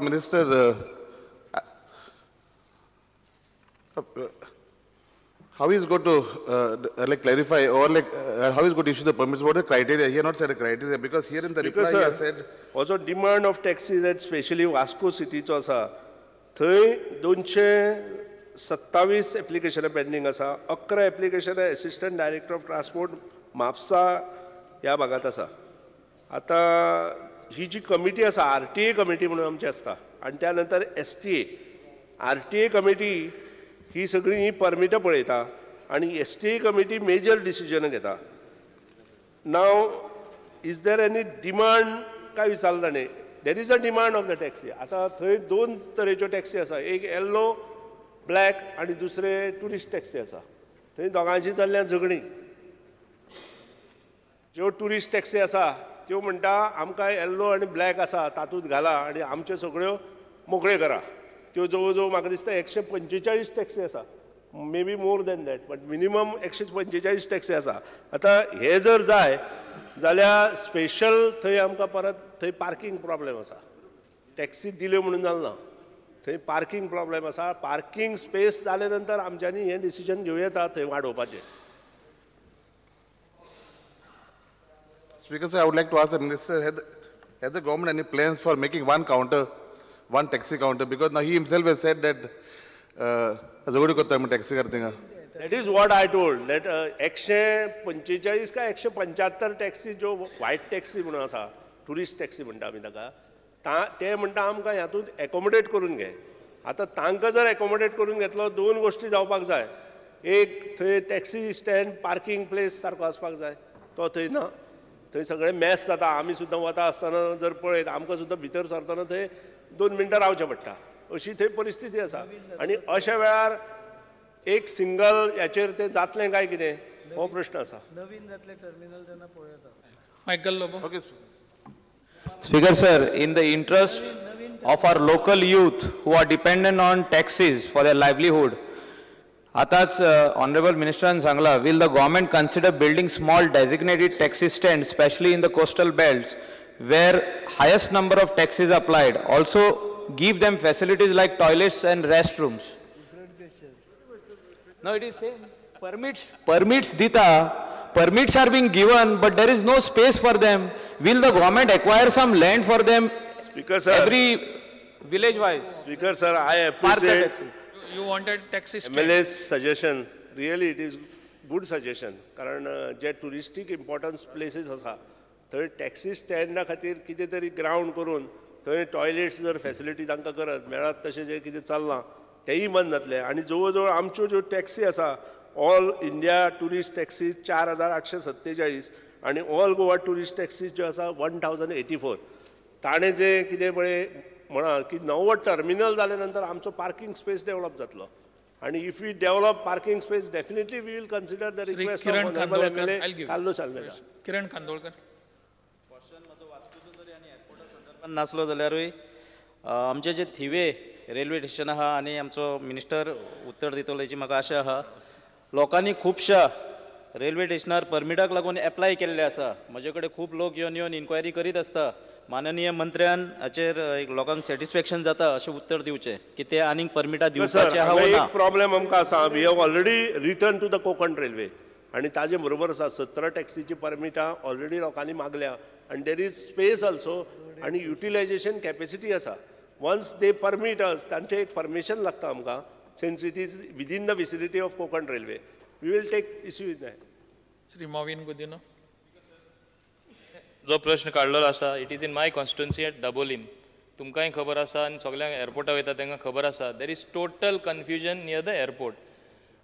Minister, how is going to clarify or how is going to issue the permits? What are the criteria? He has not said a criteria because here in the reply he has said. Also demand of taxis at especially Vasco city चा असा थंय 227 application pending असा 11 application assistant director of transport Mapusa ह्या भागात असा. आता ही जी committee असा RTA committee म्हणून आमची असता आणि त्यानंतर STA RTA कमिटी ही सगळी ही परमिटां पळयता आणि STA कमिटी मेजर डिसिजन घेता. नाव इज देर एनी डिमांड काय विचारलं ताणें there is a demand of the taxi. आता थंय 2 तरेच्यो टॅक्सी आसा एक येल्लो ब्लॅक आणि दुसरे टुरिस्ट टॅक्सी आसा. थंय दोगांची जाल्ल्या झगडी. ज्यो टुरिस्ट टॅक्सी आसा त्यो म्हणटा आमकां येल्लो आनी ब्लॅक आसा तातूंत घाला आनी आमच्यो सगळ्यो मोकळ्यो करा. त्यो जवळ जवळ म्हाका दिसता 145 टॅक्सी आसा may be more than that but minimum 145 taxi आसा. आतां हे जर जाय जाल्यार स्पेशल थंय आमकां परत थंय पार्किंग प्रॉब्लेम आसा. टॅक्सी दिल्यो म्हणून जालना थंय पार्किंग प्रॉब्लेम आसा. पार्किंग स्पेस जाले नंतर आमच्यांनी हें डिसिजन घेवं येता थंय वाडोवपाचें. Speaker sir, I would like to ask the minister, has the government any plans for making one counter, one taxi counter? Because now he himself has said that taxi kartenga. That is what I told. That 145 का 175 taxi जो white taxi म्हणून आसा tourist taxi म्हणटा आमी ताका ते म्हणटा आमकां ह्यातूंत एकोमोडेट करून घे. आतां तांकां जर एकोमोडेट करून घेतलो 2 गोश्टी जावपाक जाय. एक थंय टॅक्सी स्टँड पार्किंग प्लेस सारको आसपाक जाय तो थंय ना. थंय सगळें मॅस जाता. आमी सुद्दां वता आसतना जर पळयत आमकां सुद्दां भितर सरतना थंय 2 मिनटां रावचें पडटा अशी थंय परिस्थिती आसा. आनी अशा वेळार एक सिंगल ह्याचेर तें जातलें काय कितें हो प्रश्न आसा. नवीन जातलें टर्मिनल तेन्ना पळयता. Michael Lobo. Okay. Speaker sir, in the interest of our local youth who are dependent on taxis for their livelihood, आताच honorable minister Sangla, will the government consider building small designated taxi stands, especially in the coastal belts, where highest number of taxis applied? Also, give them facilities like toilets and restrooms. No, it is same. Permits dita. Permits are being given, but there is no space for them. Will the government acquire some land for them? Speaker sir. Every village-wise. Speaker sir, I appreciate You wanted taxi stand. MLA's suggestion. Really, it is good suggestion. कारण जे टुरिस्टीक importance places आसा थंय taxi स्टँडा खातीर कितें तरी ground करून थंय toilets जर facility तांकां करत मेळत तशें जें कितें चलना तेंय बंद जातलें. आनी जवळ जवळ आमच्यो ज्यो टॅक्सी आसा ऑल इंडिया टुरिस्ट टॅक्सी 4847 आनी ऑल गोवा टुरिस्ट टॅक्सीज ज्यो आसा 1084. ताणें जें कितें पळय म्हणा की 90 टर्मिनल जाले नंतर आमचो पार्किंग स्पेस डेव्हलप जातलो. आणि if we develop parking space definitely we will consider the request Kiran of Kandolkar काल्लो शाल्मेला. किरण कांदोळकर. नासलो जाल्यारूय आमचे जे थिवे रेल्वे स्टेशन आहा आनी आमचो मिनिस्टर उत्तर दितलो हेची म्हाका आशा आहा. लोकांनी खुबशा रेल्वे स्टेशनार परमिटाक लागून एप्लाय केल्ले आसा. म्हजे कडेन खूब लोक येवन इन्क्वायरी करीत आसता. माननीय मंत्र्यान हाचेर लोकांक सॅटिस्फॅक्शन जाता अशें उत्तर दिवचें की ते आनीक परमिटां दिवपाचे आहा. एक प्रॉब्लेम आमकां आसा. We have already return to the Konkan railway आनी ताजे बरोबर आसा 17 टॅक्सीची परमिटां ऑलरेडी लोकांनी मागल्या आनी देर इज स्पेस ऑल्सो आनी युटिलायजेशन कॅपेसिटी आसा. वन्स दे परमीट अस तांचें एक परमिशन लागता आमकां since it is within the vicinity of Konkan railway we will take issue in that. Shri Movin Godinho. जो प्रश्न काडलेलो आसा it is in my constituency at Dabolim. तुमकांय खबर आसा आनी सगळ्यांक एअरपोर्टार वयता तांकां खबर आसा there is total confusion near the airport.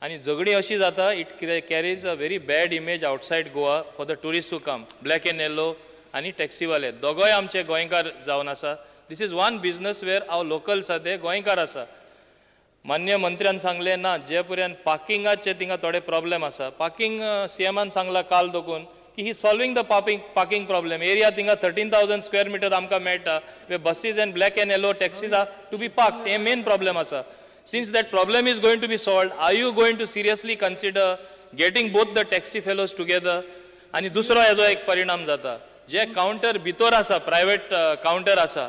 आनी झगडी अशी जाता it carries a very bad image outside Goa for the tourist who come. Black and yellow आनी टॅक्सीवाले दोगोय आमचे गोंयकार जावन आसा. This is one business where our locals आसा ते गोंयकार आसा. मान्य मंत्र्यान सांगले ना जे पर्यंत पार्किंगाचे थिंगा थोडे प्रॉब्लेम आसा. पार्किंग CMान सांगला काल दोकून की ही solving the parking problem. Area थिंगा 13,000 स्क्वेअर मिटर आमकां मेळटा where buses and black and yellow taxis are to be parked. हे मेन प्रॉब्लेम आसा. Since that problem is going to be solved are you going to seriously consider getting both the taxi fellows together. आनी दुसरो हेजो एक परिणाम जाता जे counter भितर आसा प्रायवेट काउंटर आसा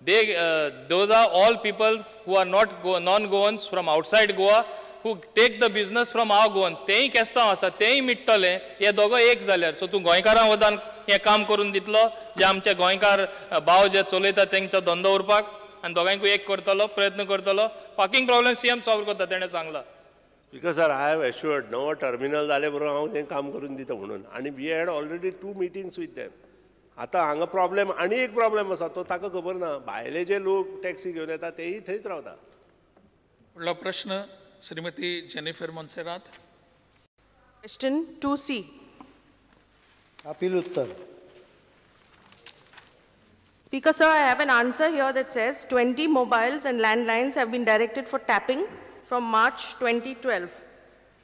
Those are all people who are not non-Goans from outside Goa who take the business from our Goans. तेही केस्तांव आसा, तेही मिट्टले, हे दोगो एक जाल्यार. So तूं गोंयकारां वदान हें काम करून दितलो, जे आमचे गोंयकार भाव जे चलयता तेंचो धंदो उरपाक, आनी दोगांयकूय एक करतलो, प्रयत्न करतलो. पार्किंग प्रॉब्लेम सीएम सॉल्व करता, तेणें Sangla. Because sir I have एश्युअर्ड नवो टर्मिनल जाले बरोबर हांव तें काम करून दिता म्हणून. आनी we had already 2 meetings with them. आतां हांगा प्रॉब्लेम आनी एक प्रॉब्लेम आसा तो ताका खबर ना. भायले जे लोक टॅक्सी घेवन येता तेही थंयच रावता. फुडलो प्रश्न Shrimati Jennifer Monserrate. Question 2C. Appeal Uttar. Speaker, sir, I have an answer here that says 20 mobiles and landlines have been directed for tapping from March 2012.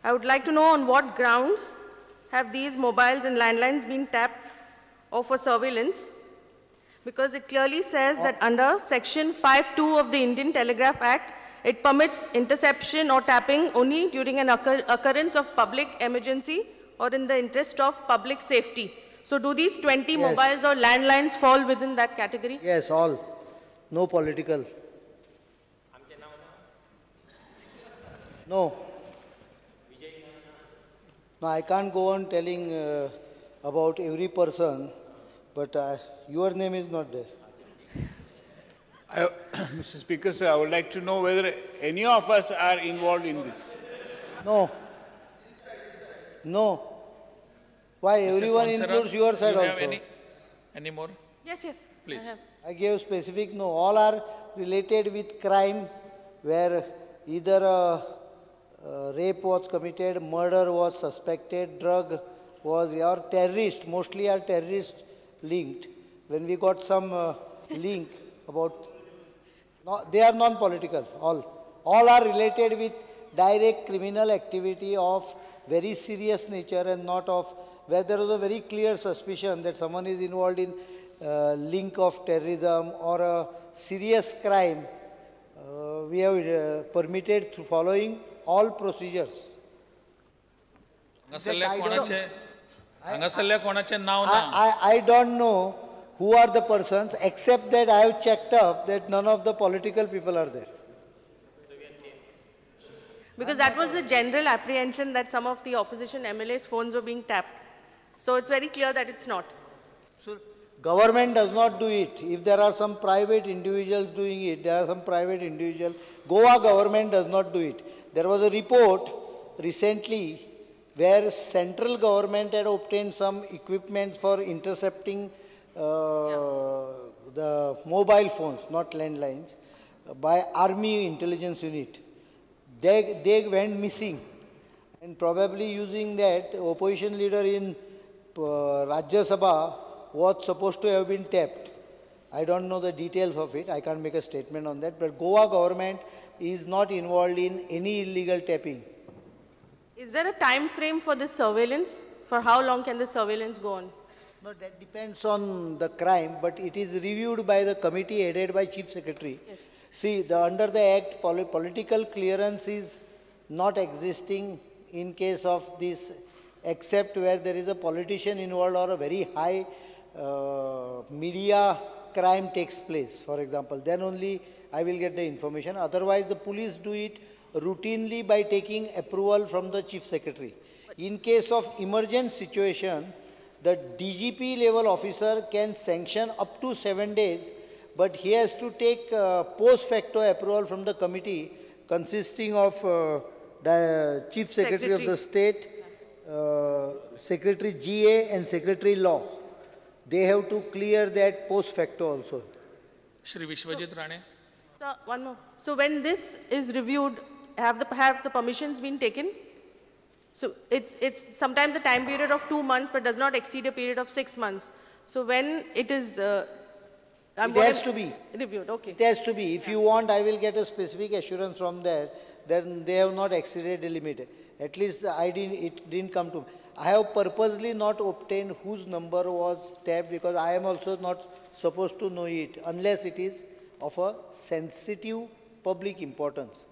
I would like to know on what grounds have these mobiles and landlines been tapped or for surveillance? Because it clearly says that under Section 5(2) of the Indian Telegraph Act, it permits interception or tapping only during an occurrence of public emergency or in the interest of public safety. So do these 20 Yes. mobiles or landlines fall within that category? Yes, all. No political. No. No, I can't go on telling about every person, but your name is not there. Mr. Speaker, sir, I would like to know whether any of us are involved in this. No. No. Why? Mrs. Everyone Montserrat, includes your side you have also. any more? Yes, yes. Please. I have. I gave specific, no. All are related with crime where either rape was committed, murder was suspected, drug was, or terrorist, mostly are terrorist linked. When we got some link about, no, they are non-political, all. All are related with direct criminal activity of very serious nature and not of, where there was a very clear suspicion that someone is involved in link of terrorism or a serious crime. We have permitted through following all procedures. कोणाचे नाव ना. I don't know who are the persons, except that I have checked up that none of the political people are there. Because that was the general apprehension that some of the opposition MLAs' phones were being tapped. So it's very clear that it's not. So government does not do it. If there are some private individuals doing it, there are some private individuals. Goa government does not do it. There was a report recently where central government had obtained some equipment for intercepting the mobile phones, not landlines, by army intelligence unit. They went missing, and probably using that, opposition leader in Rajya Sabha was supposed to have been tapped. I don't know the details of it, I can't make a statement on that, but Goa government is not involved in any illegal tapping. Is there a time frame for this surveillance? For how long can the surveillance go on? No, that depends on the crime, but it is reviewed by the committee headed by Chief Secretary. Yes. See, under the Act, political clearance is not existing in case of this, except where there is a politician involved or a very high media crime takes place, for example. Then only I will get the information. Otherwise, the police do it routinely by taking approval from the Chief Secretary. In case of emergent situation, the DGP level officer can sanction up to 7 days, but he has to take post facto approval from the committee consisting of the Chief Secretary of the State, Secretary GA and Secretary Law. They have to clear that post facto also. Shri Vishwajit Rane. So, one more. So when this is reviewed, have the permissions been taken? So it's sometimes a time period of 2 months, but does not exceed a period of 6 months. So when it is, it has to be reviewed. Okay. It has to be. If you want, I will get a specific assurance from there. Then they have not exceeded the limit. At least it didn't come to me. I have purposely not obtained whose number was tapped because I am also not supposed to know it unless it is of a sensitive public importance.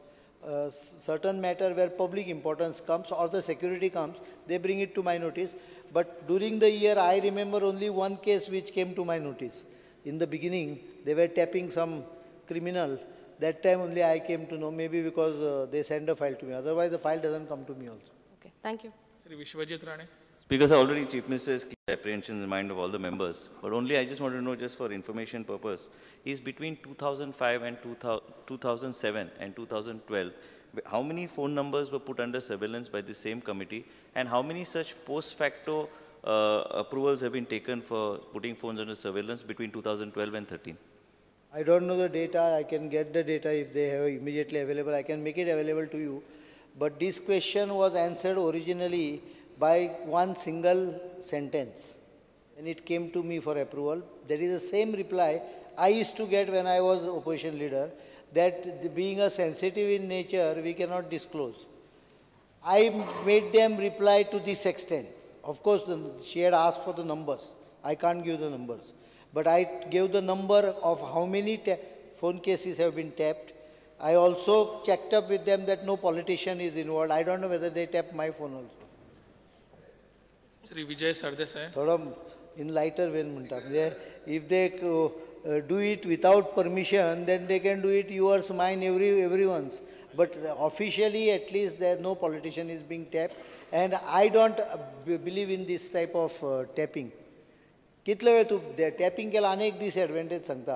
Certain matter where public importance comes or the security comes, they bring it to my notice. But during the year, I remember only one case which came to my notice. in the beginning, they were tapping some criminal. That time only I came to know, maybe because they send a file to me. Otherwise, the file doesn't come to me also. Okay, thank you. Shri Vishwajit Rane. Speakers, already Chief Minister has clear apprehension in the mind of all the members, but only I just want to know, just for information purpose, is between 2005 and 2007 and 2012, how many phone numbers were put under surveillance by the same committee, and how many such post facto approvals have been taken for putting phones under surveillance between 2012 and 13? I don't know the data. I can get the data if they have immediately available. I can make it available to you. But this question was answered originally by one single sentence. When it came to me for approval, that is the same reply I used to get when I was opposition leader, that being a sensitive in nature, we cannot disclose. I made them reply to this extent. Of course, she had asked for the numbers. I can't give the numbers. But I gave the number of how many phone cases have been tapped. I also checked up with them that no politician is involved. I don't know whether they tapped my phone also. Shri Vijay Sardesai. Thoda in lighter vein munta. If they do it without permission, then they can do it yours, mine, everyone's. But officially, at least, there no politician is being tapped. And I don't believe in this type of tapping. कितले वेळ तू tapping केला आनी एक disadvantage सांगता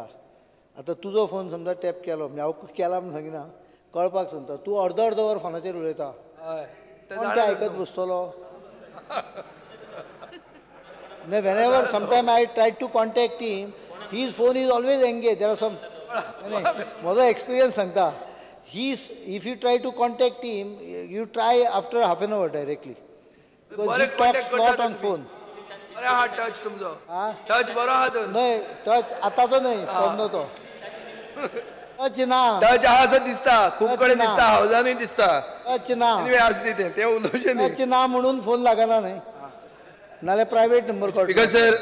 आतां तुजो phone समजा टॅप केलो म्हणजे हांव केला म्हूण सांगिना कळपाक सांगता तूं अर्द वर फोनाचेर उलयता कोण तें आयकत बसतलो whenever sometime I tried to contact him, his phone is always engaged. There are some म्हजो एक्सपिरियन्स सांगता if you try to contact him, you try after half an hour directly because he talks lot on phone. Touch तुमचो touch बरो आहा तो नाही touch आताचो नाही पडलो तो टच ना टच आहा असो दिसता खूप कडेन दिसता हावजानूय दिसता टच ना आसली ते उलोवचें न्ही टच ना म्हणून फोन लागना न्ही नाल्यार private number call because sir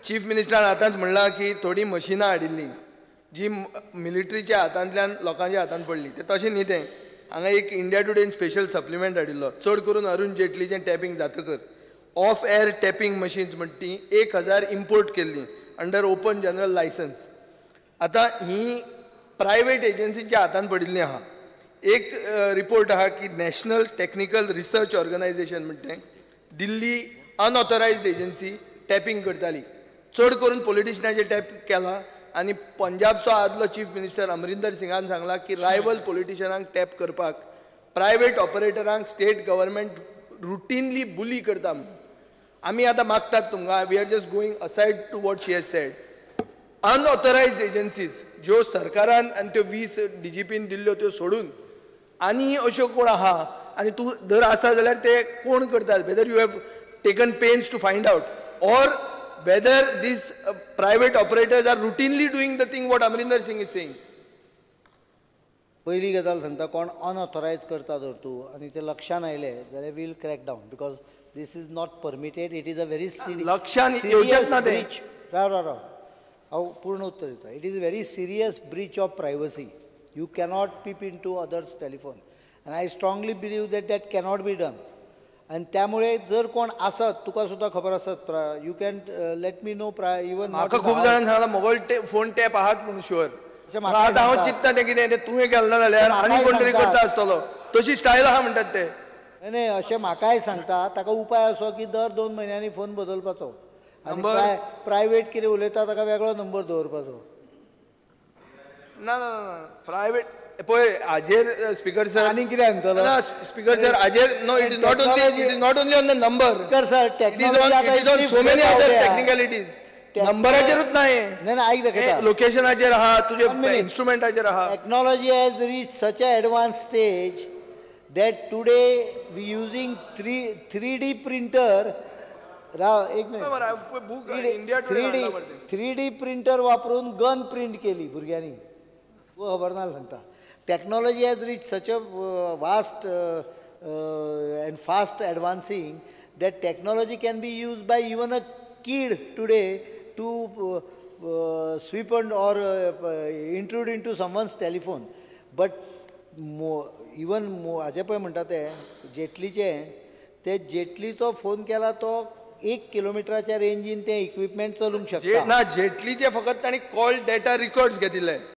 chief मिनिस्टरान आतांच म्हणलां की थोडी मशिनां हाडिल्लीं जी मिलिटरीच्या हातांतल्यान लोकांच्या हातांत पडली ते तशें न्ही तें हांगा एक इंडिया टुडेन स्पेशल सप्लिमेंट हाडिल्लो चड करून अरुण जेटलीचें टॅपिंग जातकर ऑफ एअर टॅपिंग मशीन्स म्हणटा ती 1000 इम्पोर्ट केल्ली अंडर ओपन जनरल लायसन्स आतां ही प्रायवेट एजन्सीच्या हातांत पडिल्ली आहा एक रिपोर्ट आहा की नॅशनल टॅक्निकल रिसर्च ऑर्गनायझेशन म्हणटा दिल्ली अनऑथरायज्ड एजन्सी टॅपिंग करताली चड करून पॉलिटिशियनाचे टॅप केला आनी पंजाबचो आदलो चीफ मिनिस्टर अमरिंदर सिंगान सांगला की रायवल पॉलिटिशियनांक टॅप करपाक प्रायवेट ऑपरेटरांक स्टेट गव्हर्मेंट रुटीनली बुली करता म्हणून आमी आतां मागतात तुमकां we are just going aside to what she has said unauthorised agencies ज्यो सरकारान आनी त्यो 20 DGPन दिल्ल्यो त्यो सोडून आनी अश्यो कोण आहा आनी तूं जर आसा जाल्यार ते कोण करतात whether you have taken pains to find out or whether these private operators are routinely doing the thing what Amarinder Singh is saying पयली गजाल सांगता कोण अनऑथरायज करता जर तूं आनी ते लक्षान आयले जाल्यार will crack down because this is not permitted it is a very लक्षान येवचेच ना ते राव हांव पूर्ण उत्तर दिता it is a very serious breach of privacy you cannot peep into others telephone आनी I strongly believe that cannot be done आनी त्यामुळे जर कोण आसत तुका सुद्दां खबर आसत you can let me know even म्हाका खूब जाणांनी सांगला मोबायल फोन टॅप आहात म्हणून शुअर आतां हांव चिंतता तें कितें तुवें केलें ना जाल्यार आनी कोण तरी करता आसतलो तशी स्टायल आहा म्हणटात ते नाही अशें म्हाकाय सांगता ताका उपाय असो की दर 2 म्हयन्यांनी फोन बदलपाचो आनी प्रायवेट कितें उलयता ताका वेगळो नंबर दवरपाचो ना ना ना प्रायवेट पळय हाजेर स्पीकर सर आनी कितें सांगतलो स्पीकर सर हाजेर no it is not only on the number speaker sir technology so many other technicalities नंबराचेरूच नाही लोकेशनाचेर आहा तुजे इन्स्ट्रुमेंटाचेर आहा technology has reach such a advance stage that today we using 3D printer एक मिनिट 3D प्रिंटर वापरून gun print केली भुरग्यांनी खबर ना सांगता technology has reach such a vast and fast advancing that technology can be use by even a kid today to sweep or intrude into someone's telephone. But even हाजे पळय म्हणटा ते जेटलीचे ते जेटलीचो फोन केला तो 1 किलोमिटराच्या रेंजीन ते इक्विपमेंट चलूंक शकता. ना जेटलीचे फकत तांणी कॉल डेटा रिकॉर्ड्स घेतिल्ले.